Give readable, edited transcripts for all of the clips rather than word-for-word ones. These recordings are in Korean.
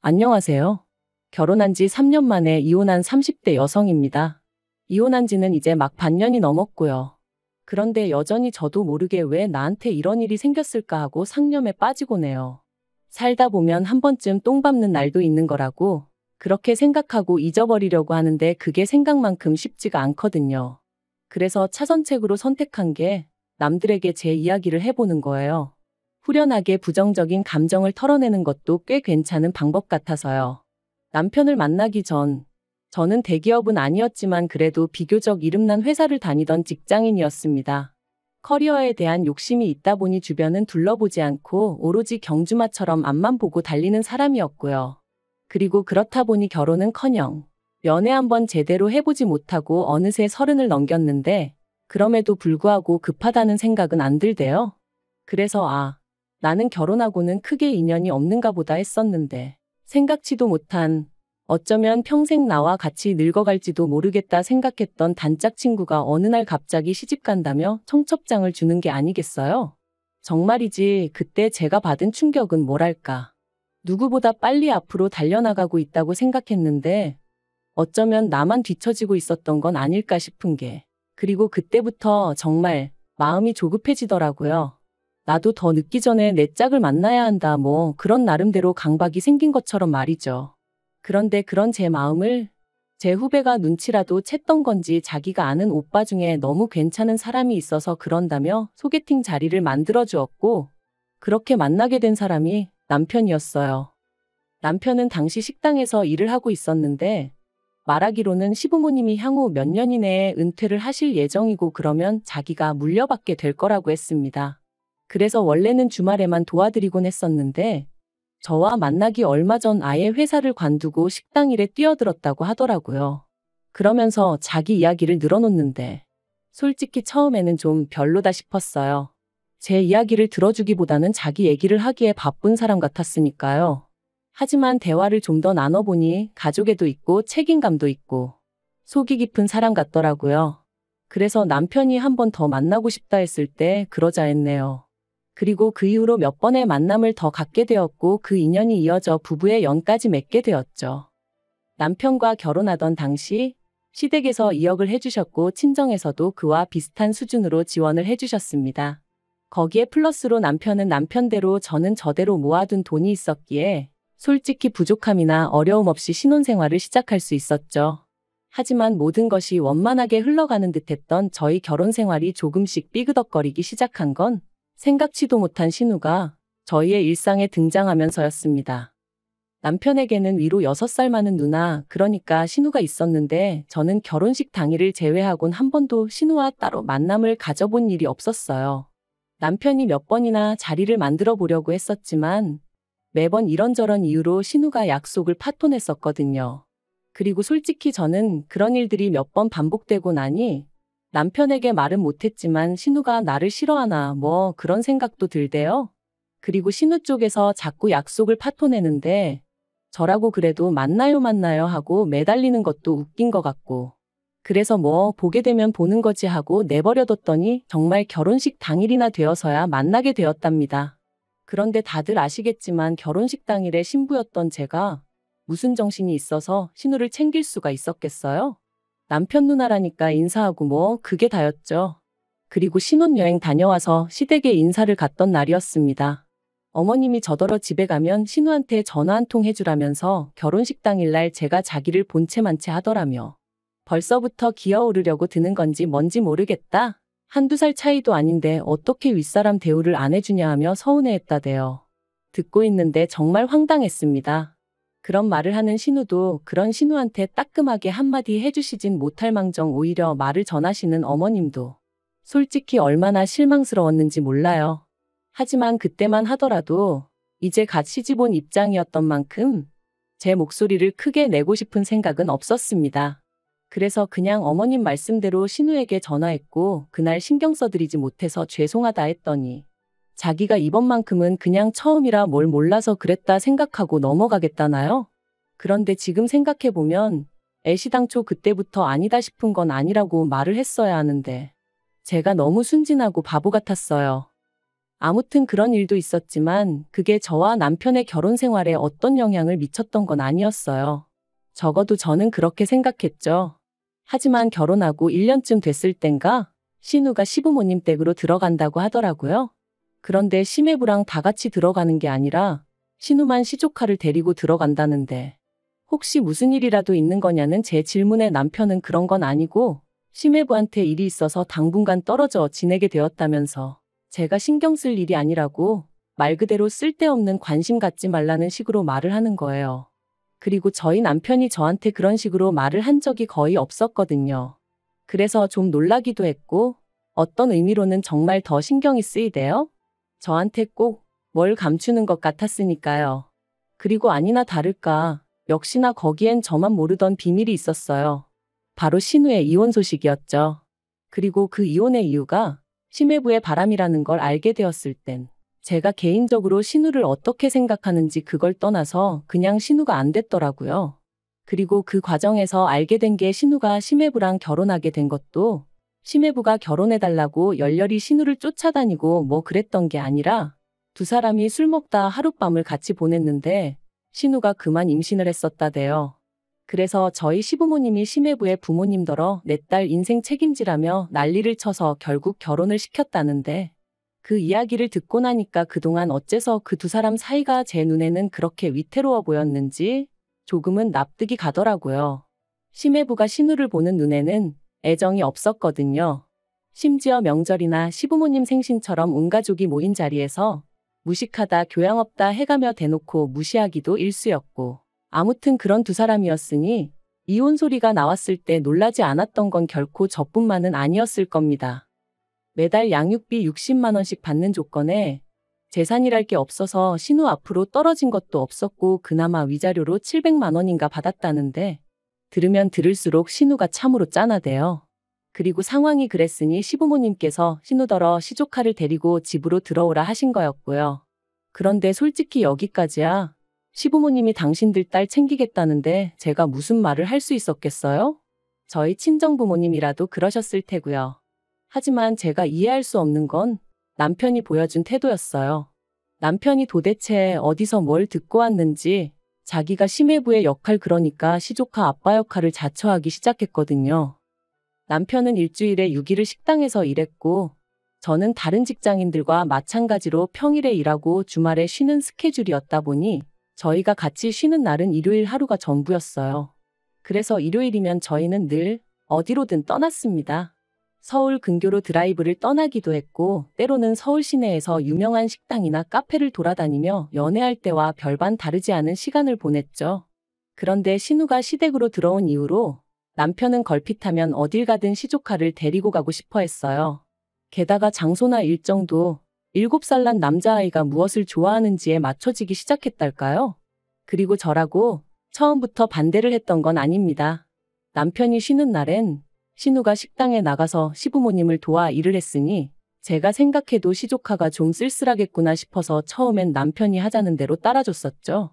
안녕하세요. 결혼한 지 3년 만에 이혼한 30대 여성입니다. 이혼한 지는 이제 막 반년이 넘었고요. 그런데 여전히 저도 모르게 왜 나한테 이런 일이 생겼을까 하고 상념에 빠지곤 해요. 살다 보면 한 번쯤 똥 밟는 날도 있는 거라고 그렇게 생각하고 잊어버리려고 하는데 그게 생각만큼 쉽지가 않거든요. 그래서 차선책으로 선택한 게 남들에게 제 이야기를 해보는 거예요. 후련하게 부정적인 감정을 털어내는 것도 꽤 괜찮은 방법 같아서요. 남편을 만나기 전, 저는 대기업은 아니었지만 그래도 비교적 이름난 회사를 다니던 직장인이었습니다. 커리어에 대한 욕심이 있다 보니 주변은 둘러보지 않고 오로지 경주마처럼 앞만 보고 달리는 사람이었고요. 그리고 그렇다 보니 결혼은커녕 연애 한번 제대로 해보지 못하고 어느새 30을 넘겼는데 그럼에도 불구하고 급하다는 생각은 안 들대요. 그래서 나는 결혼하고는 크게 인연이 없는가 보다 했었는데 생각지도 못한 어쩌면 평생 나와 같이 늙어갈지도 모르겠다 생각했던 단짝 친구가 어느 날 갑자기 시집간다며 청첩장을 주는 게 아니겠어요? 정말이지 그때 제가 받은 충격은 뭐랄까. 누구보다 빨리 앞으로 달려나가고 있다고 생각했는데 어쩌면 나만 뒤처지고 있었던 건 아닐까 싶은 게 그리고 그때부터 정말 마음이 조급해지더라고요. 나도 더 늦기 전에 내 짝을 만나야 한다 그런 나름대로 강박이 생긴 것처럼 말이죠. 그런데 그런 제 마음을 제 후배가 눈치라도 챘던 건지 자기가 아는 오빠 중에 너무 괜찮은 사람이 있어서 그런다며 소개팅 자리를 만들어 주었고 그렇게 만나게 된 사람이 남편이었어요. 남편은 당시 식당에서 일을 하고 있었는데 말하기로는 시부모님이 향후 몇 년 이내에 은퇴를 하실 예정이고 그러면 자기가 물려받게 될 거라고 했습니다. 그래서 원래는 주말에만 도와드리곤 했었는데 저와 만나기 얼마 전 아예 회사를 관두고 식당 일에 뛰어들었다고 하더라고요. 그러면서 자기 이야기를 늘어놓는데 솔직히 처음에는 좀 별로다 싶었어요. 제 이야기를 들어주기보다는 자기 얘기를 하기에 바쁜 사람 같았으니까요. 하지만 대화를 좀 더 나눠보니 가족애도 있고 책임감도 있고 속이 깊은 사람 같더라고요. 그래서 남편이 한 번 더 만나고 싶다 했을 때 그러자 했네요. 그리고 그 이후로 몇 번의 만남을 더 갖게 되었고 그 인연이 이어져 부부의 연까지 맺게 되었죠. 남편과 결혼하던 당시 시댁에서 2억을 해주셨고 친정에서도 그와 비슷한 수준으로 지원을 해주셨습니다. 거기에 플러스로 남편은 남편대로 저는 저대로 모아둔 돈이 있었기에 솔직히 부족함이나 어려움 없이 신혼생활을 시작할 수 있었죠. 하지만 모든 것이 원만하게 흘러가는 듯했던 저희 결혼생활이 조금씩 삐그덕거리기 시작한 건 생각지도 못한 신우가 저희의 일상에 등장하면서였습니다. 남편에게는 위로 6살 많은 누나, 그러니까 신우가 있었는데 저는 결혼식 당일을 제외하곤 한 번도 신우와 따로 만남을 가져본 일이 없었어요. 남편이 몇 번이나 자리를 만들어 보려고 했었지만 매번 이런저런 이유로 신우가 약속을 파토냈었거든요. 그리고 솔직히 저는 그런 일들이 몇 번 반복되고 나니 남편에게 말은 못했지만 신우가 나를 싫어하나 그런 생각도 들대요. 그리고 신우 쪽에서 자꾸 약속을 파토내는데 저라고 그래도 만나요 하고 매달리는 것도 웃긴 것 같고 그래서 보게 되면 보는 거지 하고 내버려뒀더니 정말 결혼식 당일이나 되어서야 만나게 되었답니다. 그런데 다들 아시겠지만 결혼식 당일에 신부였던 제가 무슨 정신이 있어서 신우를 챙길 수가 있었겠어요? 남편 누나라니까 인사하고 그게 다였죠. 그리고 신혼여행 다녀와서 시댁에 인사를 갔던 날이었습니다. 어머님이 저더러 집에 가면 신우한테 전화 한 통 해주라면서 결혼식 당일날 제가 자기를 본체만체 하더라며. 벌써부터 기어오르려고 드는 건지 뭔지 모르겠다. 한두 살 차이도 아닌데 어떻게 윗사람 대우를 안 해주냐 하며 서운해했다대요. 듣고 있는데 정말 황당했습니다. 그런 말을 하는 신우도 그런 신우한테 따끔하게 한마디 해주시진 못할 망정 오히려 말을 전하시는 어머님도 솔직히 얼마나 실망스러웠는지 몰라요. 하지만 그때만 하더라도 이제 갓 시집 온 입장이었던 만큼 제 목소리를 크게 내고 싶은 생각은 없었습니다. 그래서 그냥 어머님 말씀대로 신우에게 전화했고 그날 신경 써드리지 못해서 죄송하다 했더니 자기가 이번만큼은 그냥 처음이라 뭘 몰라서 그랬다 생각하고 넘어가겠다나요? 그런데 지금 생각해보면 애시당초 그때부터 아니다 싶은 건 아니라고 말을 했어야 하는데 제가 너무 순진하고 바보 같았어요. 아무튼 그런 일도 있었지만 그게 저와 남편의 결혼 생활에 어떤 영향을 미쳤던 건 아니었어요. 적어도 저는 그렇게 생각했죠. 하지만 결혼하고 1년쯤 됐을 땐가 신우가 시부모님 댁으로 들어간다고 하더라고요. 그런데 시매부랑 다 같이 들어가는 게 아니라 신우만 시조카를 데리고 들어간다는데 혹시 무슨 일이라도 있는 거냐는 제 질문에 남편은 그런 건 아니고 시매부한테 일이 있어서 당분간 떨어져 지내게 되었다면서 제가 신경 쓸 일이 아니라고 말 그대로 쓸데없는 관심 갖지 말라는 식으로 말을 하는 거예요. 그리고 저희 남편이 저한테 그런 식으로 말을 한 적이 거의 없었거든요. 그래서 좀 놀라기도 했고 어떤 의미로는 정말 더 신경이 쓰이대요. 저한테 꼭 뭘 감추는 것 같았으니까요. 그리고 아니나 다를까 역시나 거기엔 저만 모르던 비밀이 있었어요. 바로 신우의 이혼 소식이었죠. 그리고 그 이혼의 이유가 심해부의 바람이라는 걸 알게 되었을 땐 제가 개인적으로 신우를 어떻게 생각하는지 그걸 떠나서 그냥 신우가 안 됐더라고요. 그리고 그 과정에서 알게 된 게 신우가 심해부랑 결혼하게 된 것도 심해부가 결혼해달라고 열렬히 신우를 쫓아다니고 뭐 그랬던 게 아니라 두 사람이 술 먹다 하룻밤을 같이 보냈는데 신우가 그만 임신을 했었다대요. 그래서 저희 시부모님이 심해부의 부모님더러 내 딸 인생 책임지라며 난리를 쳐서 결국 결혼을 시켰다는데 그 이야기를 듣고 나니까 그동안 어째서 그 두 사람 사이가 제 눈에는 그렇게 위태로워 보였는지 조금은 납득이 가더라고요. 심해부가 신우를 보는 눈에는 애정이 없었거든요. 심지어 명절이나 시부모님 생신처럼 온 가족이 모인 자리에서 무식하다 교양 없다 해가며 대놓고 무시하기도 일쑤였고 아무튼 그런 두 사람이었으니 이혼 소리가 나왔을 때 놀라지 않았던 건 결코 저뿐만은 아니었을 겁니다. 매달 양육비 60만 원씩 받는 조건에 재산이랄 게 없어서 신우 앞으로 떨어진 것도 없었고 그나마 위자료로 700만 원인가 받았다는데 들으면 들을수록 신우가 참으로 짠하대요. 그리고 상황이 그랬으니 시부모님께서 신우더러 시조카를 데리고 집으로 들어오라 하신 거였고요. 그런데 솔직히 여기까지야. 시부모님이 당신들 딸 챙기겠다는데 제가 무슨 말을 할 수 있었겠어요? 저희 친정부모님이라도 그러셨을 테고요. 하지만 제가 이해할 수 없는 건 남편이 보여준 태도였어요. 남편이 도대체 어디서 뭘 듣고 왔는지 자기가 심해부의 역할 그러니까 시조카 아빠 역할을 자처하기 시작했거든요. 남편은 일주일에 6일을 식당에서 일했고 저는 다른 직장인들과 마찬가지로 평일에 일하고 주말에 쉬는 스케줄이었다 보니 저희가 같이 쉬는 날은 일요일 하루가 전부였어요. 그래서 일요일이면 저희는 늘 어디로든 떠났습니다. 서울 근교로 드라이브를 떠나기도 했고 때로는 서울 시내에서 유명한 식당이나 카페를 돌아다니며 연애할 때와 별반 다르지 않은 시간을 보냈죠. 그런데 신우가 시댁으로 들어온 이후로 남편은 걸핏하면 어딜 가든 시조카를 데리고 가고 싶어 했어요. 게다가 장소나 일정도 7살 난 남자아이가 무엇을 좋아하는지에 맞춰지기 시작했달까요? 그리고 저라고 처음부터 반대를 했던 건 아닙니다. 남편이 쉬는 날엔 신우가 식당에 나가서 시부모님을 도와 일을 했으니 제가 생각해도 시조카가 좀 쓸쓸하겠구나 싶어서 처음엔 남편이 하자는 대로 따라줬었죠.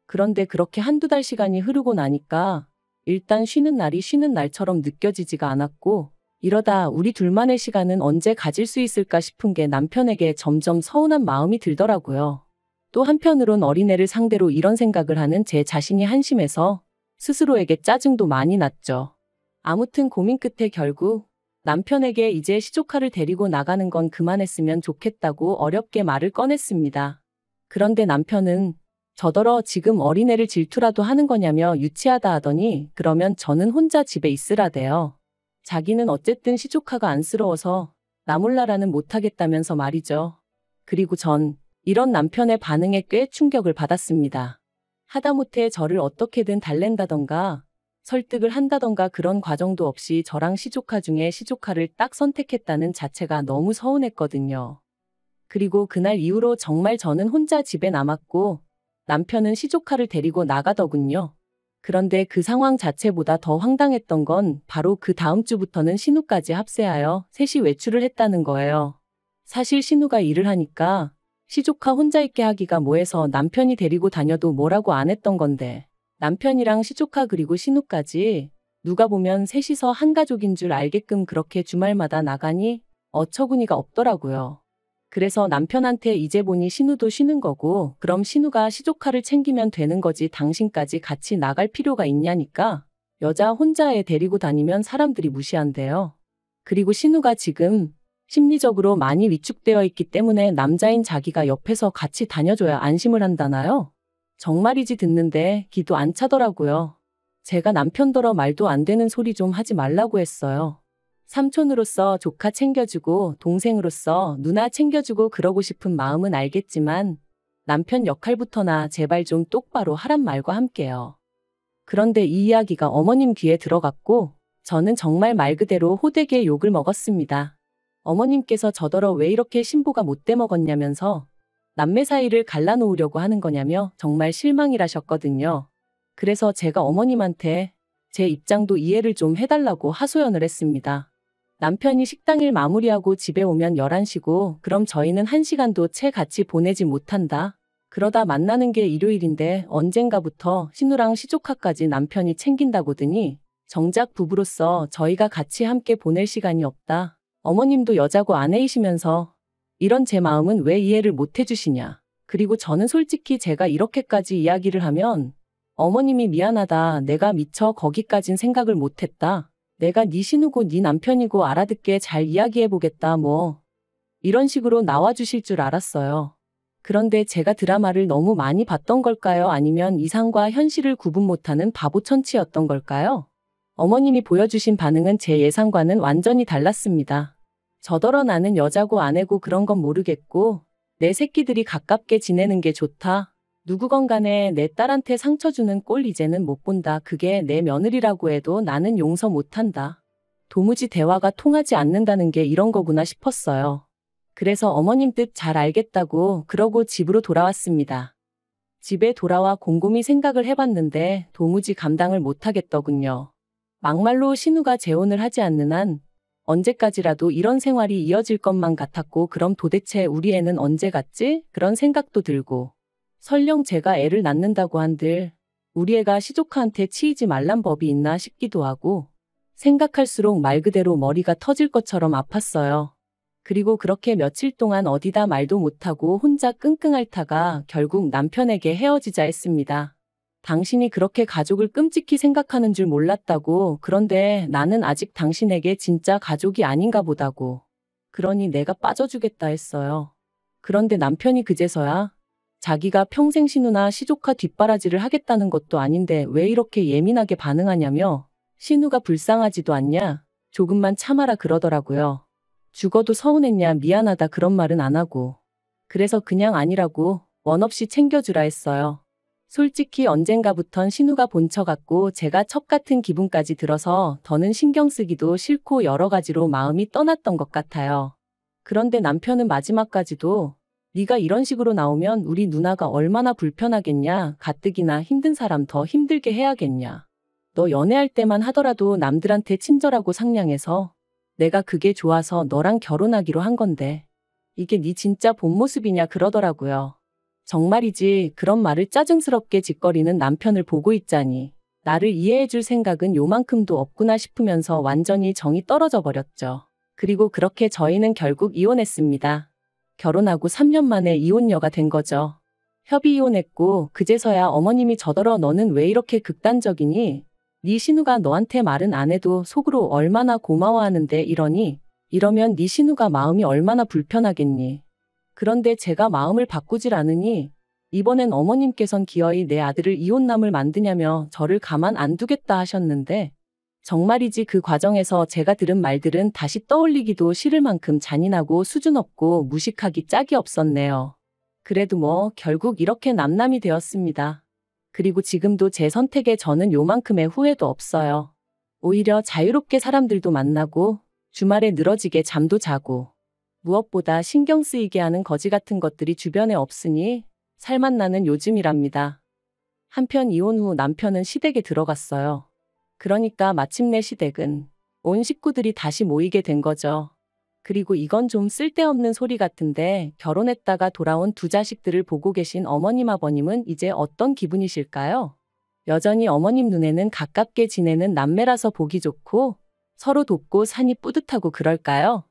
그런데 그렇게 한두 달 시간이 흐르고 나니까 일단 쉬는 날이 쉬는 날처럼 느껴지지가 않았고 이러다 우리 둘만의 시간은 언제 가질 수 있을까 싶은 게 남편에게 점점 서운한 마음이 들더라고요. 또 한편으론 어린애를 상대로 이런 생각을 하는 제 자신이 한심해서 스스로에게 짜증도 많이 났죠. 아무튼 고민 끝에 결국 남편에게 이제 시조카를 데리고 나가는 건 그만했으면 좋겠다고 어렵게 말을 꺼냈습니다. 그런데 남편은 저더러 지금 어린애를 질투라도 하는 거냐며 유치하다 하더니 그러면 저는 혼자 집에 있으라대요. 자기는 어쨌든 시조카가 안쓰러워서 나 몰라라는 못하겠다면서 말이죠. 그리고 전 이런 남편의 반응에 꽤 충격을 받았습니다. 하다못해 저를 어떻게든 달랜다던가 설득을 한다던가 그런 과정도 없이 저랑 시조카 중에 시조카를 딱 선택했다는 자체가 너무 서운했거든요. 그리고 그날 이후로 정말 저는 혼자 집에 남았고 남편은 시조카를 데리고 나가더군요. 그런데 그 상황 자체보다 더 황당했던 건 바로 그 다음 주부터는 신우까지 합세하여 셋이 외출을 했다는 거예요. 사실 신우가 일을 하니까 시조카 혼자 있게 하기가 뭐해서 남편이 데리고 다녀도 뭐라고 안 했던 건데 남편이랑 시조카 그리고 신우까지 누가 보면 셋이서 한 가족인 줄 알게끔 그렇게 주말마다 나가니 어처구니가 없더라고요. 그래서 남편한테 이제 보니 신우도 쉬는 거고 그럼 신우가 시조카를 챙기면 되는 거지 당신까지 같이 나갈 필요가 있냐니까. 여자 혼자 애 데리고 다니면 사람들이 무시한대요. 그리고 신우가 지금 심리적으로 많이 위축되어 있기 때문에 남자인 자기가 옆에서 같이 다녀줘야 안심을 한다나요? 정말이지 듣는데 기도 안 차더라고요. 제가 남편더러 말도 안 되는 소리 좀 하지 말라고 했어요. 삼촌으로서 조카 챙겨주고 동생으로서 누나 챙겨주고 그러고 싶은 마음은 알겠지만 남편 역할부터나 제발 좀 똑바로 하란 말과 함께요. 그런데 이 이야기가 어머님 귀에 들어갔고 저는 정말 말 그대로 호되게 욕을 먹었습니다. 어머님께서 저더러 왜 이렇게 신부가 못돼 먹었냐면서 남매 사이를 갈라놓으려고 하는 거냐며 정말 실망이라셨거든요. 그래서 제가 어머님한테 제 입장도 이해를 좀 해달라고 하소연을 했습니다. 남편이 식당일 마무리하고 집에 오면 11시고 그럼 저희는 1시간도 채 같이 보내지 못한다. 그러다 만나는 게 일요일인데 언젠가부터 신우랑 시조카까지 남편이 챙긴다고더니 정작 부부로서 저희가 같이 함께 보낼 시간이 없다. 어머님도 여자고 아내이시면서 이런 제 마음은 왜 이해를 못 해주시냐. 그리고 저는 솔직히 제가 이렇게까지 이야기를 하면 어머님이 미안하다. 내가 미처 거기까진 생각을 못했다. 내가 네 신우고 네 남편이고 알아듣게 잘 이야기해보겠다 뭐 이런 식으로 나와주실 줄 알았어요. 그런데 제가 드라마를 너무 많이 봤던 걸까요? 아니면 이상과 현실을 구분 못하는 바보 천치였던 걸까요? 어머님이 보여주신 반응은 제 예상과는 완전히 달랐습니다. 저더러 나는 여자고 아내고 그런 건 모르겠고 내 새끼들이 가깝게 지내는 게 좋다. 누구건 간에 내 딸한테 상처 주는 꼴 이제는 못 본다. 그게 내 며느리라고 해도 나는 용서 못한다. 도무지 대화가 통하지 않는다는 게 이런 거구나 싶었어요. 그래서 어머님 뜻 잘 알겠다고 그러고 집으로 돌아왔습니다. 집에 돌아와 곰곰이 생각을 해봤는데 도무지 감당을 못하겠더군요. 막말로 신우가 재혼을 하지 않는 한 언제까지라도 이런 생활이 이어질 것만 같았고 그럼 도대체 우리 애는 언제 갔지? 그런 생각도 들고 설령 제가 애를 낳는다고 한들 우리 애가 시조카한테 치이지 말란 법이 있나 싶기도 하고 생각할수록 말 그대로 머리가 터질 것처럼 아팠어요. 그리고 그렇게 며칠 동안 어디다 말도 못하고 혼자 끙끙 앓다가 결국 남편에게 헤어지자 했습니다. 당신이 그렇게 가족을 끔찍히 생각하는 줄 몰랐다고. 그런데 나는 아직 당신에게 진짜 가족이 아닌가 보다고. 그러니 내가 빠져주겠다 했어요. 그런데 남편이 그제서야 자기가 평생 신우나 시조카 뒷바라지를 하겠다는 것도 아닌데 왜 이렇게 예민하게 반응하냐며 신우가 불쌍하지도 않냐? 조금만 참아라 그러더라고요. 죽어도 서운했냐 미안하다 그런 말은 안 하고. 그래서 그냥 아니라고 원 없이 챙겨주라 했어요. 솔직히 언젠가부턴 신우가 본처 같고 제가 첩 같은 기분까지 들어서 더는 신경 쓰기도 싫고 여러 가지로 마음이 떠났던 것 같아요. 그런데 남편은 마지막까지도 네가 이런 식으로 나오면 우리 누나가 얼마나 불편하겠냐. 가뜩이나 힘든 사람 더 힘들게 해야겠냐. 너 연애할 때만 하더라도 남들한테 친절하고 상냥해서 내가 그게 좋아서 너랑 결혼하기로 한 건데 이게 네 진짜 본 모습이냐 그러더라고요. 정말이지 그런 말을 짜증스럽게 짓거리는 남편을 보고 있자니 나를 이해해줄 생각은 요만큼도 없구나 싶으면서 완전히 정이 떨어져 버렸죠. 그리고 그렇게 저희는 결국 이혼했습니다. 결혼하고 3년 만에 이혼녀가 된 거죠. 협의 이혼했고 그제서야 어머님이 저더러 너는 왜 이렇게 극단적이니? 네 신우가 너한테 말은 안 해도 속으로 얼마나 고마워하는데 이러니? 이러면 네 신우가 마음이 얼마나 불편하겠니? 그런데 제가 마음을 바꾸질 않으니 이번엔 어머님께선 기어이 내 아들을 이혼남을 만드냐며 저를 가만 안 두겠다 하셨는데 정말이지 그 과정에서 제가 들은 말들은 다시 떠올리기도 싫을 만큼 잔인하고 수준 없고 무식하기 짝이 없었네요. 그래도 뭐 결국 이렇게 남남이 되었습니다. 그리고 지금도 제 선택에 저는 요만큼의 후회도 없어요. 오히려 자유롭게 사람들도 만나고 주말에 늘어지게 잠도 자고 무엇보다 신경 쓰이게 하는 거지 같은 것들이 주변에 없으니 살맛 나는 요즘이랍니다. 한편 이혼 후 남편은 시댁에 들어갔어요. 그러니까 마침내 시댁은 온 식구들이 다시 모이게 된 거죠. 그리고 이건 좀 쓸데없는 소리 같은데 결혼했다가 돌아온 두 자식들을 보고 계신 어머님 아버님은 이제 어떤 기분이실까요? 여전히 어머님 눈에는 가깝게 지내는 남매라서 보기 좋고 서로 돕고 사니 뿌듯하고 그럴까요?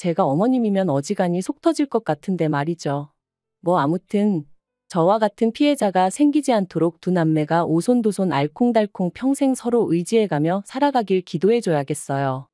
제가 어머님이면 어지간히 속 터질 것 같은데 말이죠. 뭐 아무튼 저와 같은 피해자가 생기지 않도록 두 남매가 오손도손 알콩달콩 평생 서로 의지해가며 살아가길 기도해줘야겠어요.